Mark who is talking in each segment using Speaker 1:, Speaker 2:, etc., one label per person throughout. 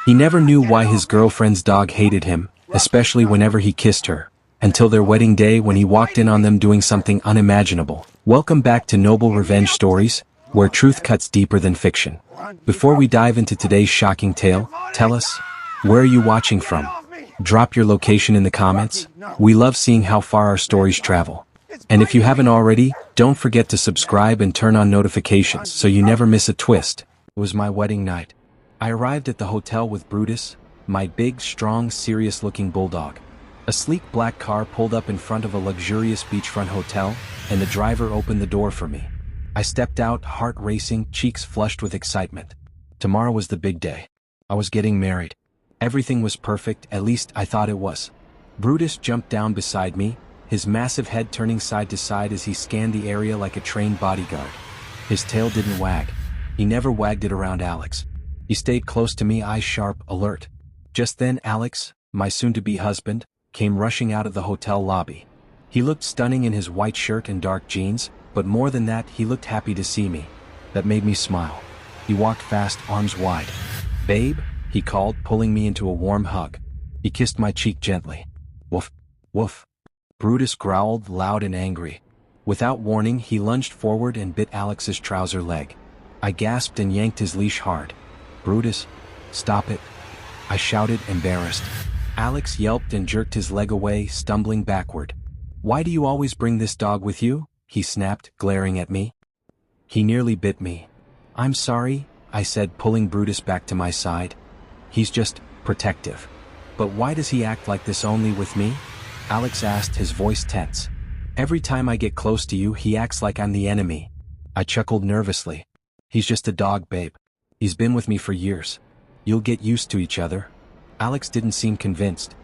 Speaker 1: He never knew why his girlfriend's dog hated him, especially whenever he kissed her, until their wedding day when he walked in on them doing something unimaginable. Welcome back to Noble Revenge Stories, where truth cuts deeper than fiction. Before we dive into today's shocking tale, tell us, where are you watching from? Drop your location in the comments. We love seeing how far our stories travel. And if you haven't already, don't forget to subscribe and turn on notifications so you never miss a twist. It was my wedding night. I arrived at the hotel with Brutus, my big, strong, serious-looking bulldog. A sleek black car pulled up in front of a luxurious beachfront hotel, and the driver opened the door for me. I stepped out, heart racing, cheeks flushed with excitement. Tomorrow was the big day. I was getting married. Everything was perfect, at least I thought it was. Brutus jumped down beside me, his massive head turning side to side as he scanned the area like a trained bodyguard. His tail didn't wag. He never wagged it around Alex. He stayed close to me, eyes sharp, alert. Just then Alex, my soon-to-be husband, came rushing out of the hotel lobby. He looked stunning in his white shirt and dark jeans, but more than that, he looked happy to see me. That made me smile. He walked fast, arms wide. "Babe," he called, pulling me into a warm hug. He kissed my cheek gently. "Woof, woof." Brutus growled, loud and angry. Without warning, he lunged forward and bit Alex's trouser leg. I gasped and yanked his leash hard. "Brutus, stop it," I shouted, embarrassed. Alex yelped and jerked his leg away, stumbling backward. "Why do you always bring this dog with you?" he snapped, glaring at me. He nearly bit me. "I'm sorry," I said, pulling Brutus back to my side. "He's just protective." "But why does he act like this only with me?" Alex asked, his voice tense. "Every time I get close to you, he acts like I'm the enemy." I chuckled nervously. "He's just a dog, babe. He's been with me for years. You'll get used to each other." Alex didn't seem convinced.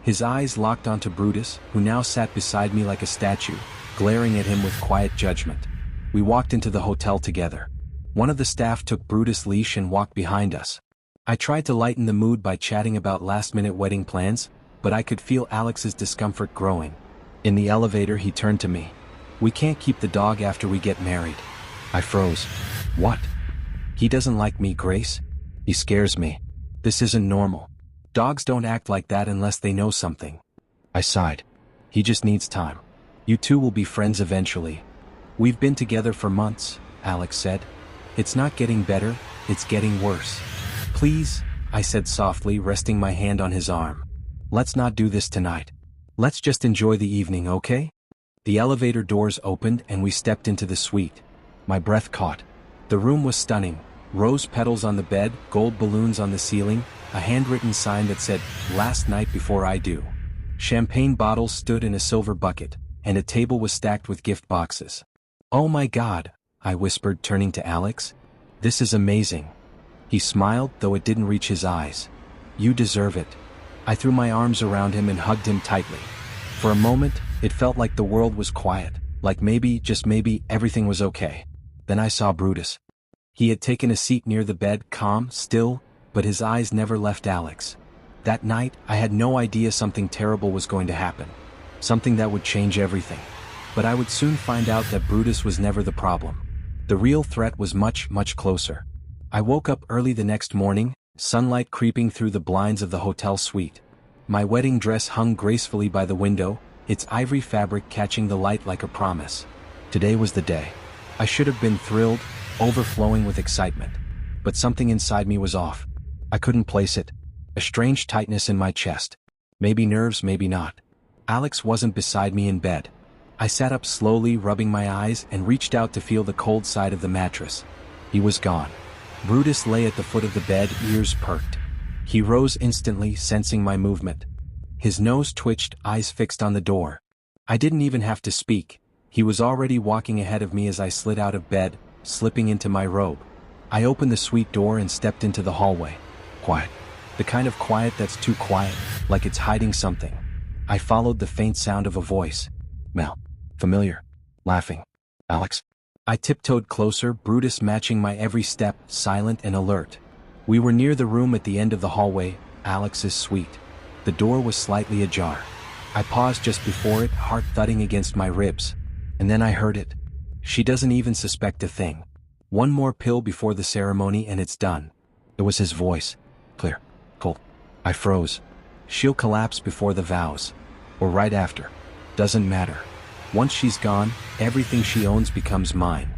Speaker 1: His eyes locked onto Brutus, who now sat beside me like a statue, glaring at him with quiet judgment. We walked into the hotel together. One of the staff took Brutus' leash and walked behind us. I tried to lighten the mood by chatting about last-minute wedding plans, but I could feel Alex's discomfort growing. In the elevator, he turned to me. "We can't keep the dog after we get married." I froze. "What?" "He doesn't like me, Grace. He scares me. This isn't normal. Dogs don't act like that unless they know something." I sighed. "He just needs time. You two will be friends eventually." "We've been together for months," Alex said. "It's not getting better, it's getting worse." "Please," I said softly, resting my hand on his arm. "Let's not do this tonight. Let's just enjoy the evening, okay?" The elevator doors opened and we stepped into the suite. My breath caught. The room was stunning. Rose petals on the bed, gold balloons on the ceiling, a handwritten sign that said, "Last night before I do." Champagne bottles stood in a silver bucket, and a table was stacked with gift boxes. "Oh my God," I whispered, turning to Alex. "This is amazing." He smiled, though it didn't reach his eyes. "You deserve it." I threw my arms around him and hugged him tightly. For a moment, it felt like the world was quiet, like maybe, just maybe, everything was okay. Then I saw Brutus. He had taken a seat near the bed, calm, still, but his eyes never left Alex. That night, I had no idea something terrible was going to happen. Something that would change everything. But I would soon find out that Brutus was never the problem. The real threat was much, much closer. I woke up early the next morning, sunlight creeping through the blinds of the hotel suite. My wedding dress hung gracefully by the window, its ivory fabric catching the light like a promise. Today was the day. I should have been thrilled, overflowing with excitement. But something inside me was off. I couldn't place it. A strange tightness in my chest. Maybe nerves, maybe not. Alex wasn't beside me in bed. I sat up slowly, rubbing my eyes, and reached out to feel the cold side of the mattress. He was gone. Brutus lay at the foot of the bed, ears perked. He rose instantly, sensing my movement. His nose twitched, eyes fixed on the door. I didn't even have to speak. He was already walking ahead of me as I slid out of bed, slipping into my robe. I opened the suite door and stepped into the hallway. Quiet. The kind of quiet that's too quiet, like it's hiding something. I followed the faint sound of a voice. Mel. Familiar. Laughing. Alex. I tiptoed closer, Brutus matching my every step, silent and alert. We were near the room at the end of the hallway, Alex's suite. The door was slightly ajar. I paused just before it, heart thudding against my ribs. And then I heard it. She doesn't even suspect a thing. One more pill before the ceremony and it's done. It was his voice. Clear. Cold. I froze. She'll collapse before the vows. Or right after. Doesn't matter. Once she's gone, everything she owns becomes mine.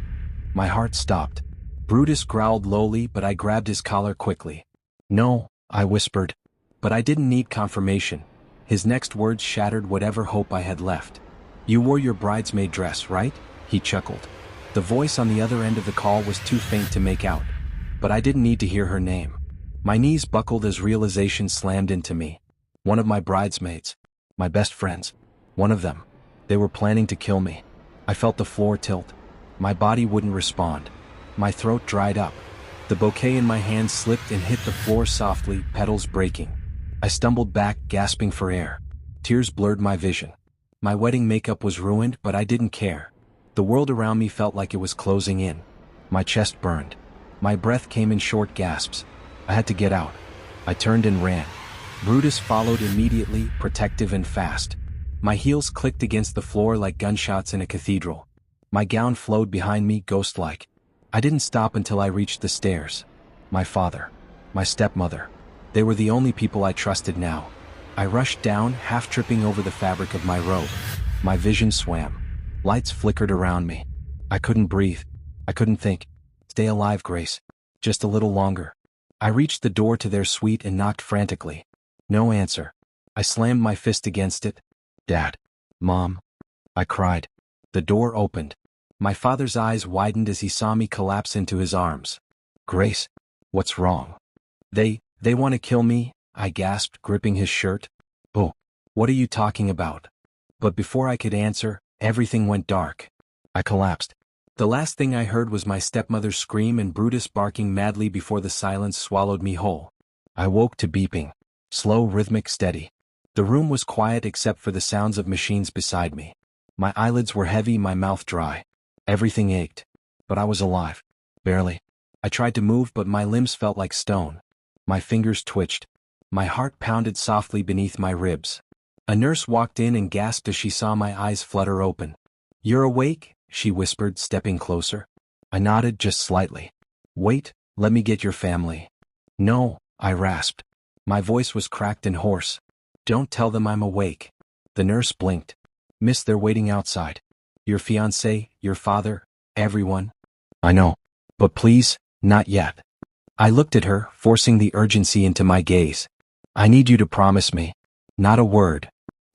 Speaker 1: My heart stopped. Brutus growled lowly, but I grabbed his collar quickly. No, I whispered. But I didn't need confirmation. His next words shattered whatever hope I had left. You wore your bridesmaid dress, right? He chuckled. The voice on the other end of the call was too faint to make out. But I didn't need to hear her name. My knees buckled as realization slammed into me. One of my bridesmaids. My best friends. One of them. They were planning to kill me. I felt the floor tilt. My body wouldn't respond. My throat dried up. The bouquet in my hand slipped and hit the floor softly, petals breaking. I stumbled back, gasping for air. Tears blurred my vision. My wedding makeup was ruined, but I didn't care. The world around me felt like it was closing in. My chest burned. My breath came in short gasps. I had to get out. I turned and ran. Brutus followed immediately, protective and fast. My heels clicked against the floor like gunshots in a cathedral. My gown flowed behind me, ghost-like. I didn't stop until I reached the stairs. My father. My stepmother. They were the only people I trusted now. I rushed down, half tripping over the fabric of my robe. My vision swam. Lights flickered around me. I couldn't breathe. I couldn't think. Stay alive, Grace. Just a little longer. I reached the door to their suite and knocked frantically. No answer. I slammed my fist against it. Dad. Mom. I cried. The door opened. My father's eyes widened as he saw me collapse into his arms. Grace. What's wrong? They want to kill me, I gasped, gripping his shirt. Oh, what are you talking about? But before I could answer, everything went dark. I collapsed. The last thing I heard was my stepmother's scream and Brutus barking madly before the silence swallowed me whole. I woke to beeping. Slow, rhythmic, steady. The room was quiet except for the sounds of machines beside me. My eyelids were heavy, my mouth dry. Everything ached. But I was alive. Barely. I tried to move, but my limbs felt like stone. My fingers twitched. My heart pounded softly beneath my ribs. A nurse walked in and gasped as she saw my eyes flutter open. You're awake? She whispered, stepping closer. I nodded just slightly. Wait, let me get your family. No, I rasped. My voice was cracked and hoarse. Don't tell them I'm awake. The nurse blinked. Miss, they're waiting outside. Your fiancé, your father, everyone. I know. But please, not yet. I looked at her, forcing the urgency into my gaze. I need you to promise me. Not a word.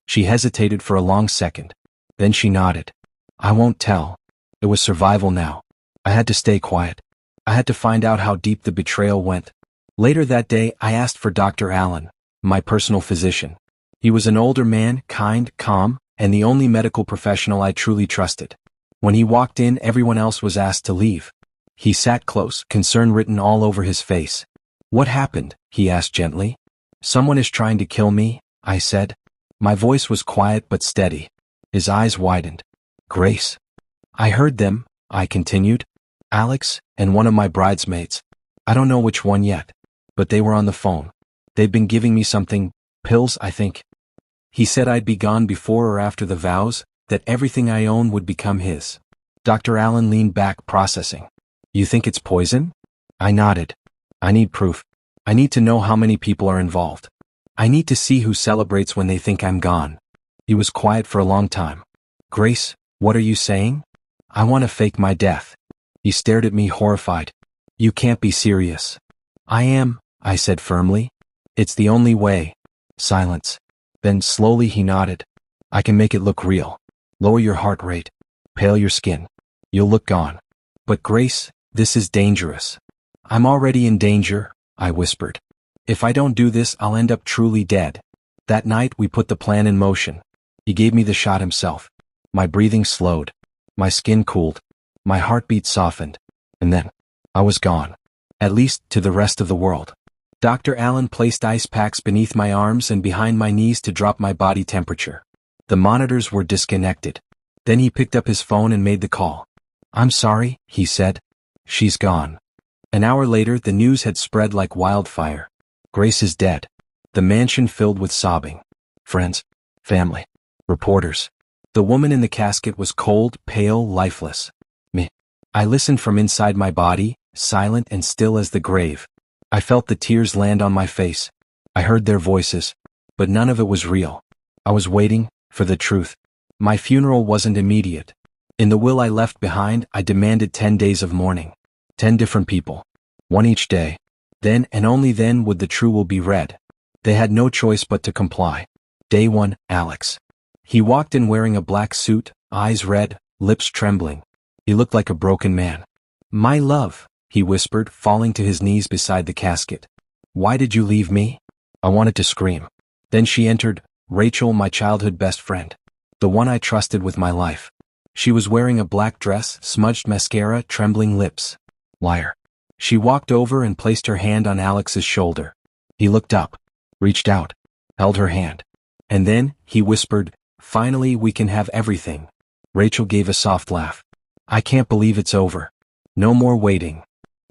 Speaker 1: She hesitated for a long second. Then she nodded. I won't tell. It was survival now. I had to stay quiet. I had to find out how deep the betrayal went. Later that day, I asked for Dr. Allen, my personal physician. He was an older man, kind, calm, and the only medical professional I truly trusted. When he walked in, everyone else was asked to leave. He sat close, concern written all over his face. What happened? He asked gently. Someone is trying to kill me, I said. My voice was quiet but steady. His eyes widened. Grace. I heard them, I continued. Alex, and one of my bridesmaids. I don't know which one yet. But they were on the phone. They've been giving me something, pills, I think. He said I'd be gone before or after the vows, that everything I own would become his. Dr. Allen leaned back, processing. You think it's poison? I nodded. I need proof. I need to know how many people are involved. I need to see who celebrates when they think I'm gone. He was quiet for a long time. Grace, what are you saying? I want to fake my death. He stared at me horrified. You can't be serious. I am, I said firmly. It's the only way. Silence. Then slowly he nodded. I can make it look real. Lower your heart rate. Pale your skin. You'll look gone. But Grace, this is dangerous. I'm already in danger, I whispered. If I don't do this, I'll end up truly dead. That night we put the plan in motion. He gave me the shot himself. My breathing slowed. My skin cooled. My heartbeat softened. And then, I was gone. At least to the rest of the world. Dr. Allen placed ice packs beneath my arms and behind my knees to drop my body temperature. The monitors were disconnected. Then he picked up his phone and made the call. I'm sorry, he said. She's gone. An hour later, the news had spread like wildfire. Grace is dead. The mansion filled with sobbing. Friends, family, reporters. The woman in the casket was cold, pale, lifeless. Me. I listened from inside my body, silent and still as the grave. I felt the tears land on my face. I heard their voices, but none of it was real. I was waiting for the truth. My funeral wasn't immediate. In the will I left behind, I demanded 10 days of mourning. 10 different people. One each day. Then and only then would the true will be read. They had no choice but to comply. Day 1, Alex. He walked in wearing a black suit, eyes red, lips trembling. He looked like a broken man. "My love," he whispered, falling to his knees beside the casket. "Why did you leave me?" I wanted to scream. Then she entered, Rachel, my childhood best friend. The one I trusted with my life. She was wearing a black dress, smudged mascara, trembling lips. Liar. She walked over and placed her hand on Alex's shoulder. He looked up, reached out, held her hand. And then, he whispered, "Finally we can have everything." Rachel gave a soft laugh. "I can't believe it's over. No more waiting."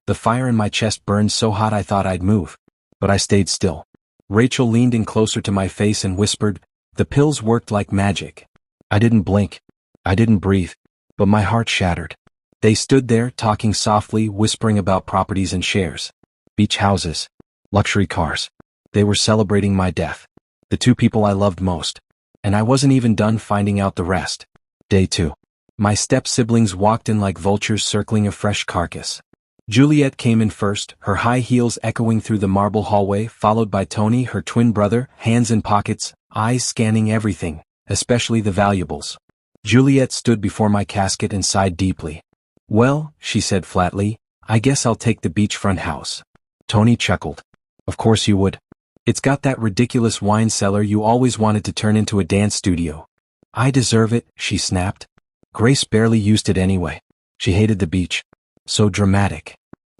Speaker 1: The fire in my chest burned so hot I thought I'd move. But I stayed still. Rachel leaned in closer to my face and whispered, "The pills worked like magic." I didn't blink. I didn't breathe. But my heart shattered. They stood there, talking softly, whispering about properties and shares. Beach houses. Luxury cars. They were celebrating my death. The two people I loved most. And I wasn't even done finding out the rest. Day 2. My step-siblings walked in like vultures circling a fresh carcass. Juliet came in first, her high heels echoing through the marble hallway, followed by Tony, her twin brother, hands in pockets, eyes scanning everything, especially the valuables. Juliet stood before my casket and sighed deeply. "Well," she said flatly, "I guess I'll take the beachfront house." Tony chuckled. "Of course you would. It's got that ridiculous wine cellar you always wanted to turn into a dance studio." "I deserve it," she snapped. Grace barely used it anyway. She hated the beach. So dramatic.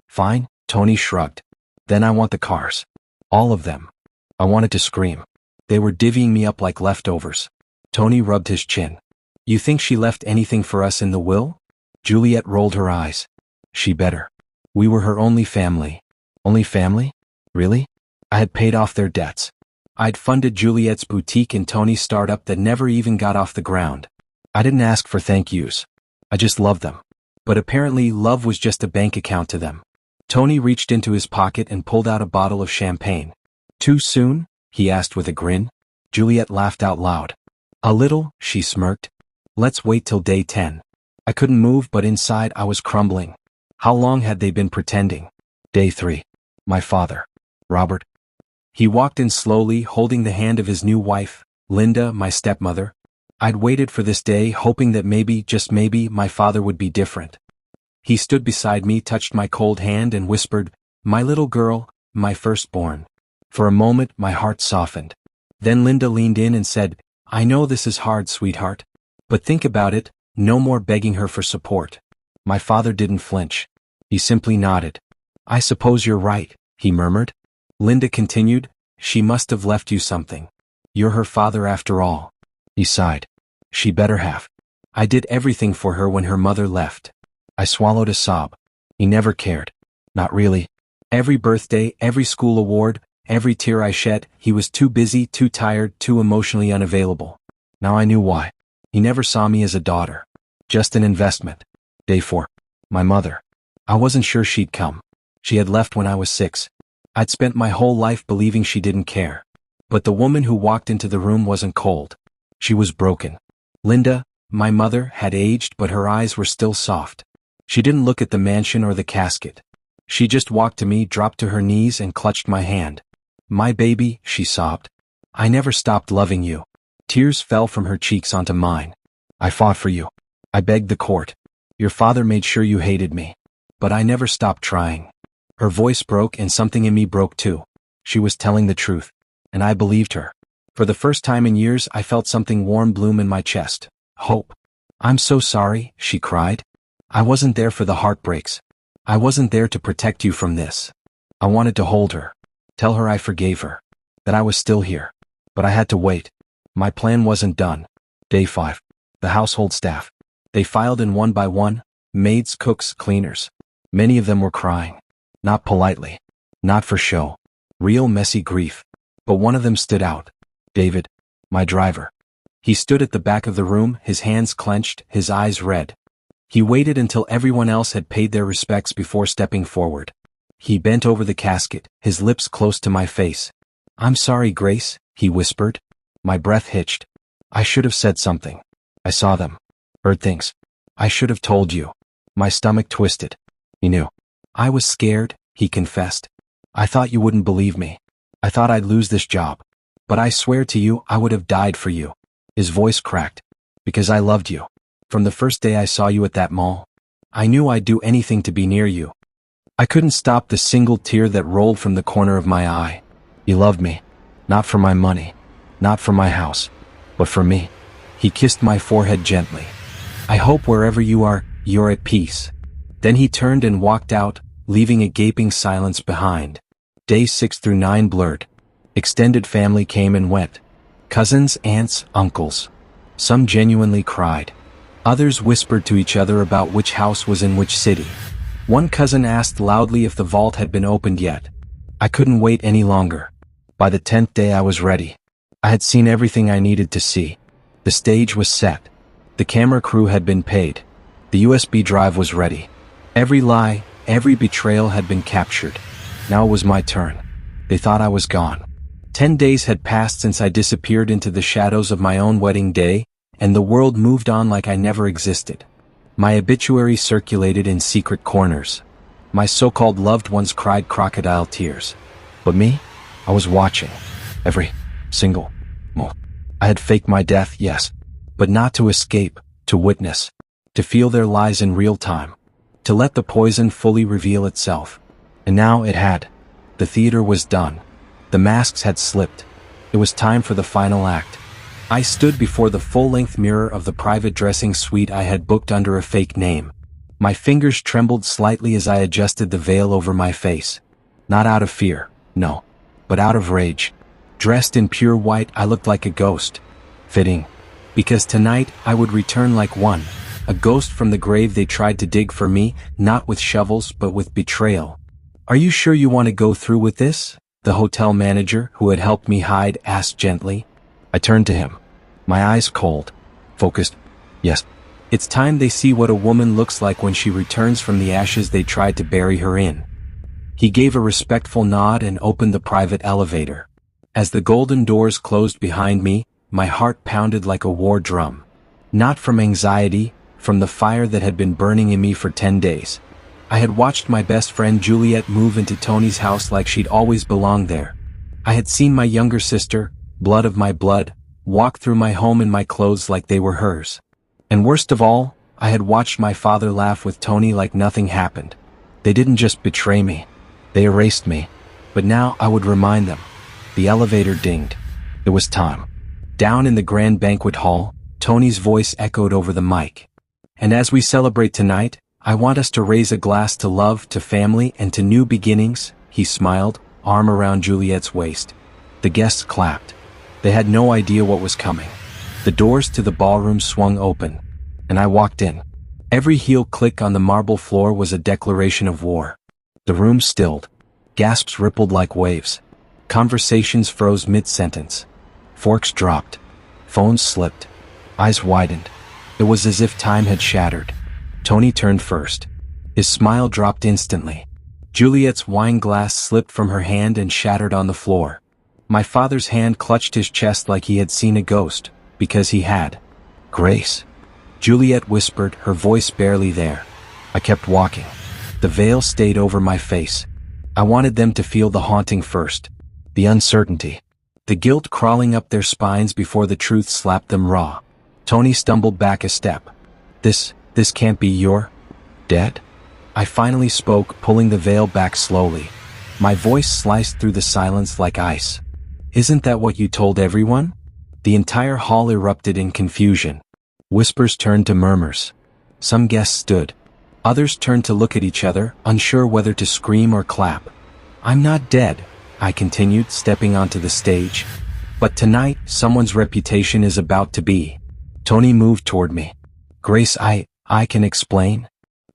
Speaker 1: "Fine," Tony shrugged. "Then I want the cars. All of them." I wanted to scream. They were divvying me up like leftovers. Tony rubbed his chin. "You think she left anything for us in the will?" Juliet rolled her eyes. "She better. We were her only family." "Only family? Really?" I had paid off their debts. I'd funded Juliet's boutique and Tony's startup that never even got off the ground. I didn't ask for thank yous. I just loved them. But apparently love was just a bank account to them. Tony reached into his pocket and pulled out a bottle of champagne. "Too soon?" he asked with a grin. Juliet laughed out loud. "A little," she smirked. "Let's wait till day 10. I couldn't move, but inside I was crumbling. How long had they been pretending? Day 3. My father. Robert. He walked in slowly, holding the hand of his new wife, Linda, my stepmother. I'd waited for this day, hoping that maybe, just maybe, my father would be different. He stood beside me, touched my cold hand, and whispered, "My little girl, my firstborn." For a moment, my heart softened. Then Linda leaned in and said, "I know this is hard, sweetheart. But think about it, no more begging her for support." My father didn't flinch. He simply nodded. "I suppose you're right," he murmured. Linda continued, "She must have left you something. You're her father after all." He sighed. "She better have. I did everything for her when her mother left." I swallowed a sob. He never cared. Not really. Every birthday, every school award, every tear I shed, he was too busy, too tired, too emotionally unavailable. Now I knew why. He never saw me as a daughter. Just an investment. Day 4. My mother. I wasn't sure she'd come. She had left when I was 6. I'd spent my whole life believing she didn't care. But the woman who walked into the room wasn't cold. She was broken. Linda, my mother, had aged, but her eyes were still soft. She didn't look at the mansion or the casket. She just walked to me, dropped to her knees, and clutched my hand. "My baby," she sobbed. "I never stopped loving you." Tears fell from her cheeks onto mine. "I fought for you. I begged the court. Your father made sure you hated me. But I never stopped trying." Her voice broke and something in me broke too. She was telling the truth. And I believed her. For the first time in years I felt something warm bloom in my chest. Hope. "I'm so sorry," she cried. "I wasn't there for the heartbreaks. I wasn't there to protect you from this." I wanted to hold her. Tell her I forgave her. That I was still here. But I had to wait. My plan wasn't done. Day 5. The household staff. They filed in one by one. Maids, cooks, cleaners. Many of them were crying. Not politely. Not for show. Real messy grief. But one of them stood out. David. My driver. He stood at the back of the room, his hands clenched, his eyes red. He waited until everyone else had paid their respects before stepping forward. He bent over the casket, his lips close to my face. "I'm sorry, Grace," he whispered. My breath hitched. I should have said something. I saw them. Heard things. I should have told you. My stomach twisted. He knew. I was scared, he confessed. I thought you wouldn't believe me. I thought I'd lose this job. But I swear to you, I would have died for you. His voice cracked. Because I loved you. From the first day I saw you at that mall. I knew I'd do anything to be near you. I couldn't stop the single tear that rolled from the corner of my eye. He loved me. Not for my money. Not for my house. But for me. He kissed my forehead gently. I hope wherever you are, you're at peace. Then he turned and walked out, leaving a gaping silence behind. Days 6 through 9 blurred. Extended family came and went. Cousins, aunts, uncles. Some genuinely cried. Others whispered to each other about which house was in which city. One cousin asked loudly if the vault had been opened yet. I couldn't wait any longer. By the 10th day I was ready. I had seen everything I needed to see. The stage was set. The camera crew had been paid. The USB drive was ready. Every lie, every betrayal had been captured. Now it was my turn. They thought I was gone. 10 days had passed since I disappeared into the shadows of my own wedding day, and the world moved on like I never existed. My obituary circulated in secret corners. My so-called loved ones cried crocodile tears. But me? I was watching. Every single moment. I had faked my death, yes. But not to escape, to witness. To feel their lies in real time. To let the poison fully reveal itself. And now it had. The theater was done. The masks had slipped. It was time for the final act. I stood before the full-length mirror of the private dressing suite I had booked under a fake name. My fingers trembled slightly as I adjusted the veil over my face. Not out of fear, no, but out of rage. Dressed in pure white, I looked like a ghost. Fitting. Because tonight, I would return like one. A ghost from the grave they tried to dig for me, not with shovels but with betrayal. "Are you sure you want to go through with this?" the hotel manager, who had helped me hide, asked gently. I turned to him. My eyes cold. Focused. Yes. It's time they see what a woman looks like when she returns from the ashes they tried to bury her in. He gave a respectful nod and opened the private elevator. As the golden doors closed behind me, my heart pounded like a war drum. Not from anxiety, from the fire that had been burning in me for 10 days. I had watched my best friend Juliet move into Tony's house like she'd always belonged there. I had seen my younger sister, blood of my blood, walk through my home in my clothes like they were hers. And worst of all, I had watched my father laugh with Tony like nothing happened. They didn't just betray me. They erased me. But now I would remind them. The elevator dinged. It was time. Down in the grand banquet hall, Tony's voice echoed over the mic. "And as we celebrate tonight, I want us to raise a glass to love, to family, and to new beginnings," he smiled, arm around Juliet's waist. The guests clapped. They had no idea what was coming. The doors to the ballroom swung open, and I walked in. Every heel click on the marble floor was a declaration of war. The room stilled. Gasps rippled like waves. Conversations froze mid-sentence. Forks dropped. Phones slipped. Eyes widened. It was as if time had shattered. Tony turned first. His smile dropped instantly. Juliet's wine glass slipped from her hand and shattered on the floor. My father's hand clutched his chest like he had seen a ghost, because he had. "Grace," Juliet whispered, her voice barely there. I kept walking. The veil stayed over my face. I wanted them to feel the haunting first. The uncertainty. The guilt crawling up their spines before the truth slapped them raw. Tony stumbled back a step. This can't be your dead?" I finally spoke, pulling the veil back slowly. My voice sliced through the silence like ice. "Isn't that what you told everyone?" The entire hall erupted in confusion. Whispers turned to murmurs. Some guests stood. Others turned to look at each other, unsure whether to scream or clap. "I'm not dead," I continued, stepping onto the stage. "But tonight, someone's reputation is about to be." Tony moved toward me. "Grace, I can explain."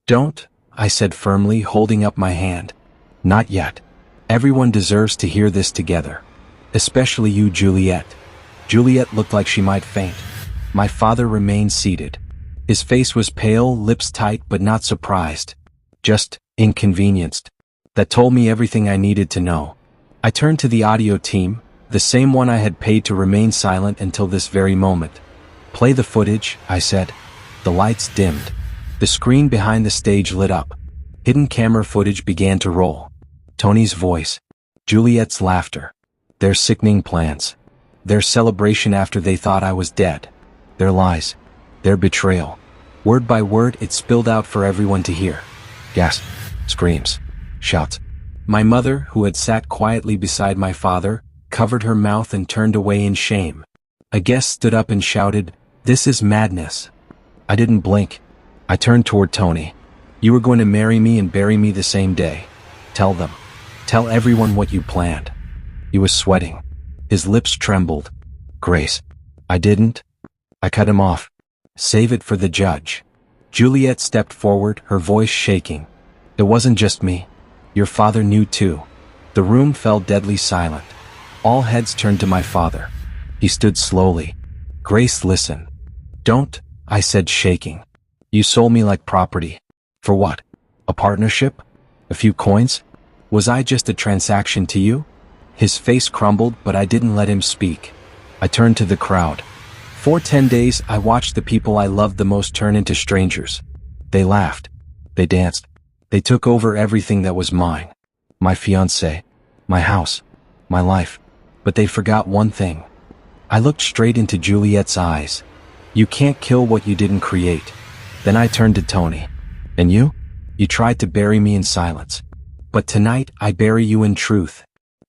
Speaker 1: "Don't," I said firmly, holding up my hand. "Not yet. Everyone deserves to hear this together. Especially you, Juliet." Juliet looked like she might faint. My father remained seated. His face was pale, lips tight but not surprised. Just inconvenienced. That told me everything I needed to know. I turned to the audio team, The same one I had paid to remain silent until this very moment. "Play the footage," I said. The lights dimmed. The screen behind the stage lit up. Hidden camera footage began to roll. Tony's voice. Juliet's laughter. Their sickening plans. Their celebration after they thought I was dead. Their lies. Their betrayal. Word by word, it spilled out for everyone to hear. Gasps, screams, shouts. My mother, who had sat quietly beside my father, covered her mouth and turned away in shame. A guest stood up and shouted, "This is madness." I didn't blink. I turned toward Tony. "You were going to marry me and bury me the same day. Tell them. Tell everyone what you planned." He was sweating. His lips trembled. "Grace." I didn't. I cut him off. "Save it for the judge." Juliet stepped forward, her voice shaking. "It wasn't just me. Your father knew too." The room fell deadly silent. All heads turned to my father. He stood slowly. "Grace, listen." "Don't," I said, shaking. "You sold me like property. For what? A partnership? A few coins? Was I just a transaction to you?" His face crumbled, but I didn't let him speak. I turned to the crowd. For 10 days, I watched the people I loved the most turn into strangers. They laughed. They danced. They took over everything that was mine. My fiancé. My house. My life. But they forgot one thing. I looked straight into Juliet's eyes. "You can't kill what you didn't create." Then I turned to Tony. "And you? You tried to bury me in silence. But tonight, I bury you in truth."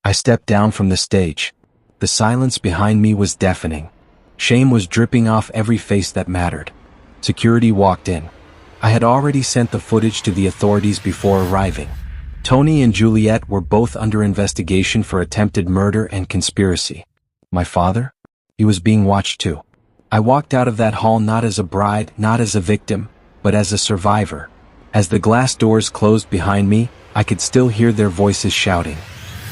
Speaker 1: I stepped down from the stage. The silence behind me was deafening. Shame was dripping off every face that mattered. Security walked in. I had already sent the footage to the authorities before arriving. Tony and Juliet were both under investigation for attempted murder and conspiracy. My father? He was being watched too. I walked out of that hall not as a bride, not as a victim, but as a survivor. As the glass doors closed behind me, I could still hear their voices shouting.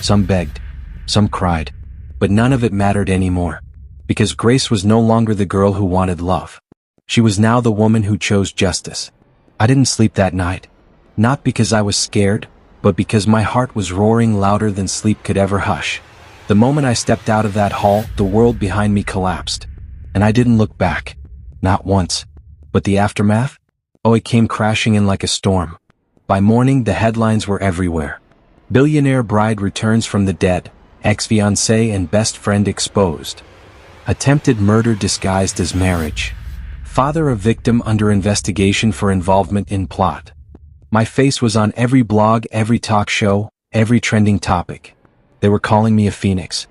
Speaker 1: Some begged. Some cried. But none of it mattered anymore. Because Grace was no longer the girl who wanted love. She was now the woman who chose justice. I didn't sleep that night. Not because I was scared, but because my heart was roaring louder than sleep could ever hush. The moment I stepped out of that hall, the world behind me collapsed. And I didn't look back. Not once. But the aftermath? Oh, it came crashing in like a storm. By morning, the headlines were everywhere. Billionaire bride returns from the dead, ex-fiancé and best friend exposed. Attempted murder disguised as marriage. Father of victim under investigation for involvement in plot. My face was on every blog, every talk show, every trending topic. They were calling me a phoenix,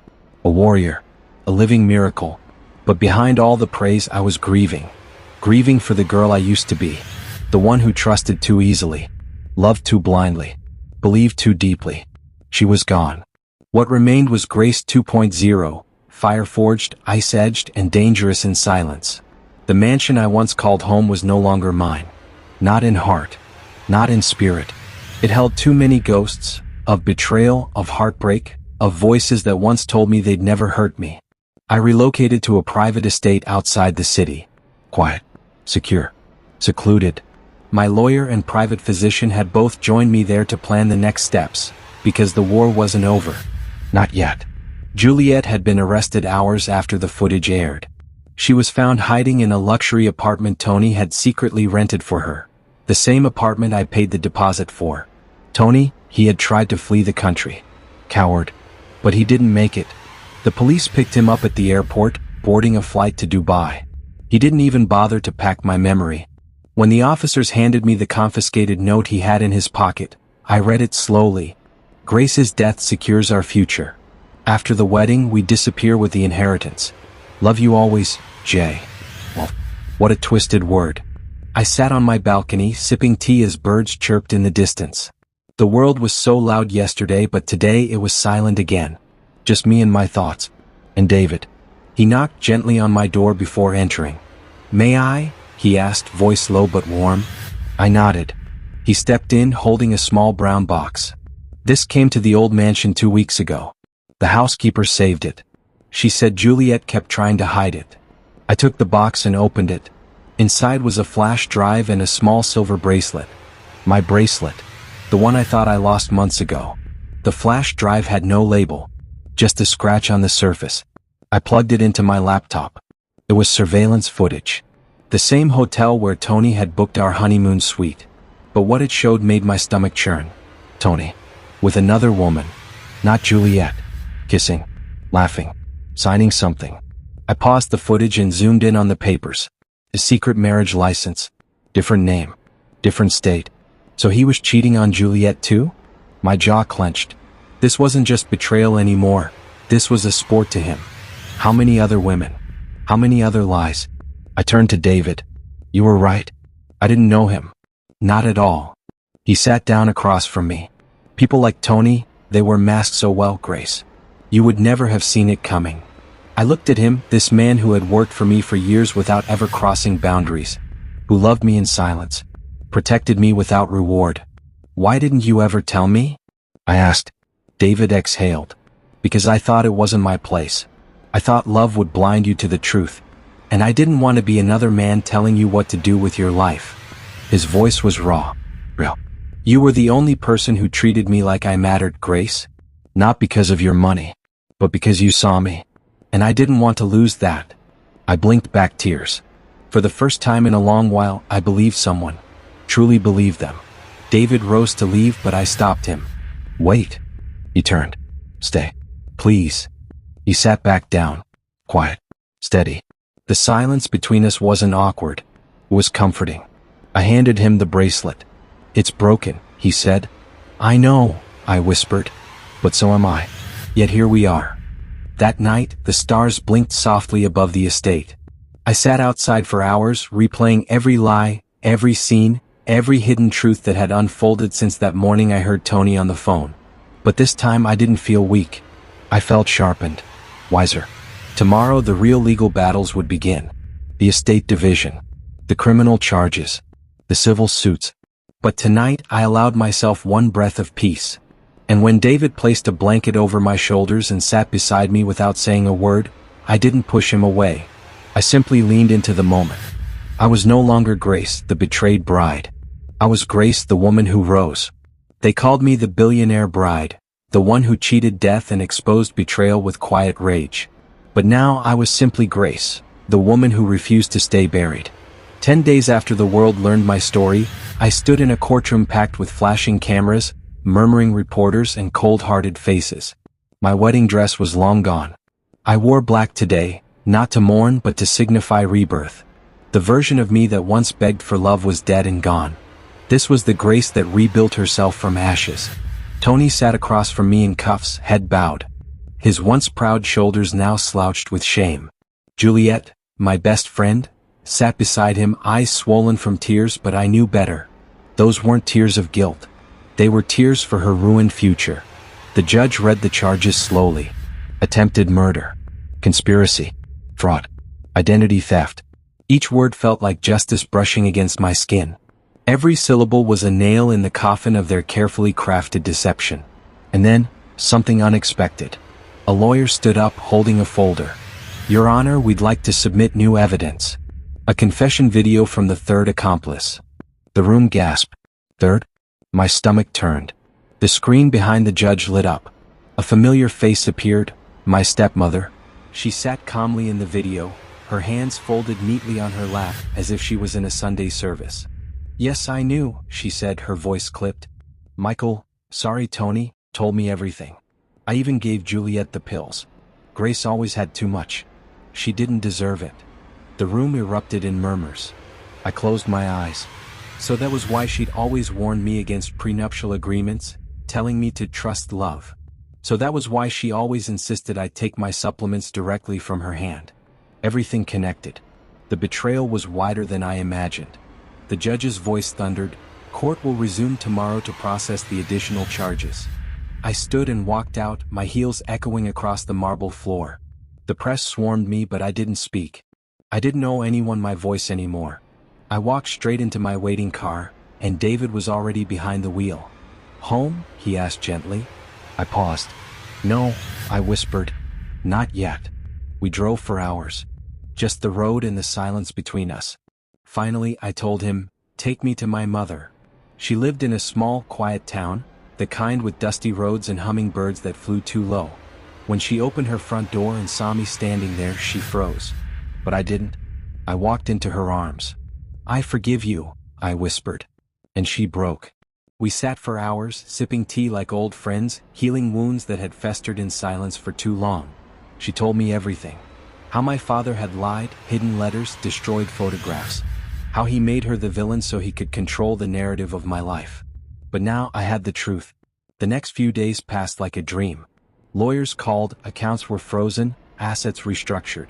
Speaker 1: a warrior, a living miracle. But behind all the praise, I was grieving. Grieving for the girl I used to be. The one who trusted too easily. Loved too blindly. Believed too deeply. She was gone. What remained was Grace 2.0, fire-forged, ice-edged, and dangerous in silence. The mansion I once called home was no longer mine. Not in heart. Not in spirit. It held too many ghosts, of betrayal, of heartbreak, of voices that once told me they'd never hurt me. I relocated to a private estate outside the city. Quiet. Secure. Secluded. My lawyer and private physician had both joined me there to plan the next steps, because the war wasn't over. Not yet. Juliet had been arrested hours after the footage aired. She was found hiding in a luxury apartment Tony had secretly rented for her. The same apartment I paid the deposit for. Tony, he had tried to flee the country. Coward. But he didn't make it. The police picked him up at the airport, boarding a flight to Dubai. He didn't even bother to pack my memory. When the officers handed me the confiscated note he had in his pocket, I read it slowly. Grace's death secures our future. After the wedding, we disappear with the inheritance. Love you always, Jay. Well, what a twisted word. I sat on my balcony, sipping tea as birds chirped in the distance. The world was so loud yesterday, but today it was silent again. Just me and my thoughts. And David. He knocked gently on my door before entering. "May I?" he asked, voice low but warm. I nodded. He stepped in, holding a small brown box. "This came to the old mansion 2 weeks ago. The housekeeper saved it. She said Juliet kept trying to hide it." I took the box and opened it. Inside was a flash drive and a small silver bracelet. My bracelet. The one I thought I lost months ago. The flash drive had no label. Just a scratch on the surface. I plugged it into my laptop. It was surveillance footage. The same hotel where Tony had booked our honeymoon suite. But what it showed made my stomach churn. Tony. With another woman. Not Juliet. Kissing. Laughing. Signing something. I paused the footage and zoomed in on the papers. A secret marriage license. Different name. Different state. So he was cheating on Juliet too? My jaw clenched. This wasn't just betrayal anymore. This was a sport to him. How many other women? How many other lies? I turned to David. You were right. I didn't know him. Not at all. He sat down across from me. People like Tony, they were masked so well, Grace. You would never have seen it coming. I looked at him, this man who had worked for me for years without ever crossing boundaries, who loved me in silence, protected me without reward. Why didn't you ever tell me? I asked. David exhaled. Because I thought it wasn't my place. I thought love would blind you to the truth. And I didn't want to be another man telling you what to do with your life. His voice was raw. Real. You were the only person who treated me like I mattered, Grace. Not because of your money, but because you saw me. And I didn't want to lose that. I blinked back tears. For the first time in a long while, I believed someone. Truly believed them. David rose to leave, but I stopped him. Wait. He turned. Stay. Please. He sat back down. Quiet. Steady. The silence between us wasn't awkward. It was comforting. I handed him the bracelet. It's broken, he said. I know, I whispered. But so am I. Yet here we are. That night, the stars blinked softly above the estate. I sat outside for hours, replaying every lie, every scene, every hidden truth that had unfolded since that morning I heard Tony on the phone. But this time I didn't feel weak. I felt sharpened. Wiser. Tomorrow the real legal battles would begin. The estate division. The criminal charges. The civil suits. But tonight I allowed myself one breath of peace. And when David placed a blanket over my shoulders and sat beside me without saying a word, I didn't push him away. I simply leaned into the moment. I was no longer Grace, the betrayed bride. I was Grace, the woman who rose. They called me the billionaire bride, the one who cheated death and exposed betrayal with quiet rage. But now I was simply Grace, the woman who refused to stay buried. 10 days after the world learned my story, I stood in a courtroom packed with flashing cameras, murmuring reporters, and cold-hearted faces. My wedding dress was long gone. I wore black today, not to mourn but to signify rebirth. The version of me that once begged for love was dead and gone. This was the Grace that rebuilt herself from ashes. Tony sat across from me in cuffs, head bowed. His once proud shoulders now slouched with shame. Juliet, my best friend, sat beside him, eyes swollen from tears, but I knew better. Those weren't tears of guilt. They were tears for her ruined future. The judge read the charges slowly. Attempted murder. Conspiracy. Fraud. Identity theft. Each word felt like justice brushing against my skin. Every syllable was a nail in the coffin of their carefully crafted deception. And then, something unexpected. A lawyer stood up holding a folder. Your Honor, we'd like to submit new evidence. A confession video from the third accomplice. The room gasped. Third? My stomach turned. The screen behind the judge lit up. A familiar face appeared, my stepmother. She sat calmly in the video, her hands folded neatly on her lap as if she was in a Sunday service. Yes, I knew, she said, her voice clipped. Michael, sorry Tony, told me everything. I even gave Juliet the pills. Grace always had too much. She didn't deserve it. The room erupted in murmurs. I closed my eyes. So that was why she'd always warned me against prenuptial agreements, telling me to trust love. So that was why she always insisted I take my supplements directly from her hand. Everything connected. The betrayal was wider than I imagined. The judge's voice thundered, "Court will resume tomorrow to process the additional charges." I stood and walked out, my heels echoing across the marble floor. The press swarmed me, but I didn't speak. I didn't owe anyone my voice anymore. I walked straight into my waiting car, and David was already behind the wheel. Home? He asked gently. I paused. No, I whispered. Not yet. We drove for hours. Just the road and the silence between us. Finally, I told him, take me to my mother. She lived in a small, quiet town, the kind with dusty roads and hummingbirds that flew too low. When she opened her front door and saw me standing there, she froze. But I didn't. I walked into her arms. "I forgive you," I whispered. And she broke. We sat for hours, sipping tea like old friends, healing wounds that had festered in silence for too long. She told me everything. How my father had lied, hidden letters, destroyed photographs. How he made her the villain so he could control the narrative of my life. But now I had the truth. The next few days passed like a dream. Lawyers called, accounts were frozen, assets restructured.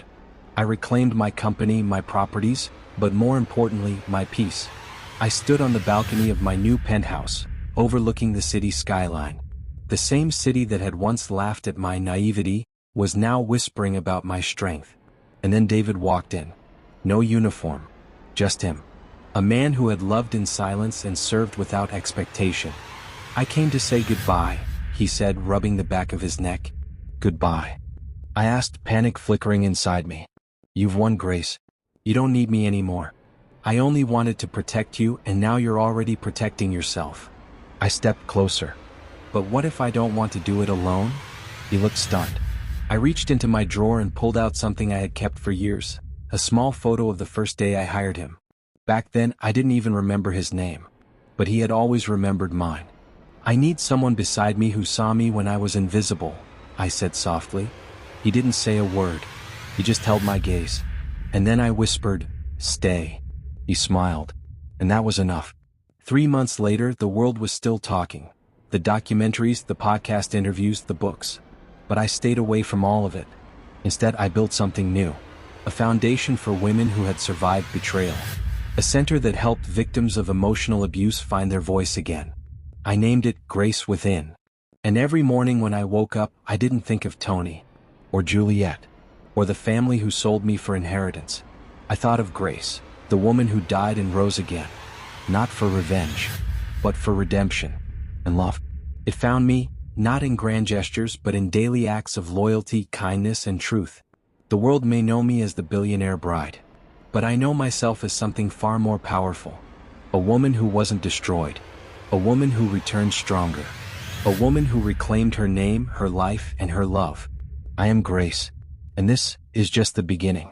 Speaker 1: I reclaimed my company, my properties, but more importantly, my peace. I stood on the balcony of my new penthouse, overlooking the city skyline. The same city that had once laughed at my naivety was now whispering about my strength. And then David walked in. No uniform. Just him. A man who had loved in silence and served without expectation. "I came to say goodbye," he said, rubbing the back of his neck. "Goodbye?" I asked, panic flickering inside me. "You've won, Grace. You don't need me anymore. I only wanted to protect you, and now you're already protecting yourself." I stepped closer. "But what if I don't want to do it alone?" He looked stunned. I reached into my drawer and pulled out something I had kept for years, a small photo of the first day I hired him. Back then, I didn't even remember his name. But he had always remembered mine. "I need someone beside me who saw me when I was invisible," I said softly. He didn't say a word. He just held my gaze. And then I whispered, "Stay." He smiled. And that was enough. 3 months later, the world was still talking. The documentaries, the podcast interviews, the books. But I stayed away from all of it. Instead, I built something new. A foundation for women who had survived betrayal. A center that helped victims of emotional abuse find their voice again. I named it Grace Within. And every morning when I woke up, I didn't think of Tony, or Juliet, or the family who sold me for inheritance. I thought of Grace, the woman who died and rose again. Not for revenge, but for redemption and love. It found me, not in grand gestures but in daily acts of loyalty, kindness, and truth. The world may know me as the billionaire bride. But I know myself as something far more powerful. A woman who wasn't destroyed. A woman who returned stronger. A woman who reclaimed her name, her life, and her love. I am Grace. And this is just the beginning.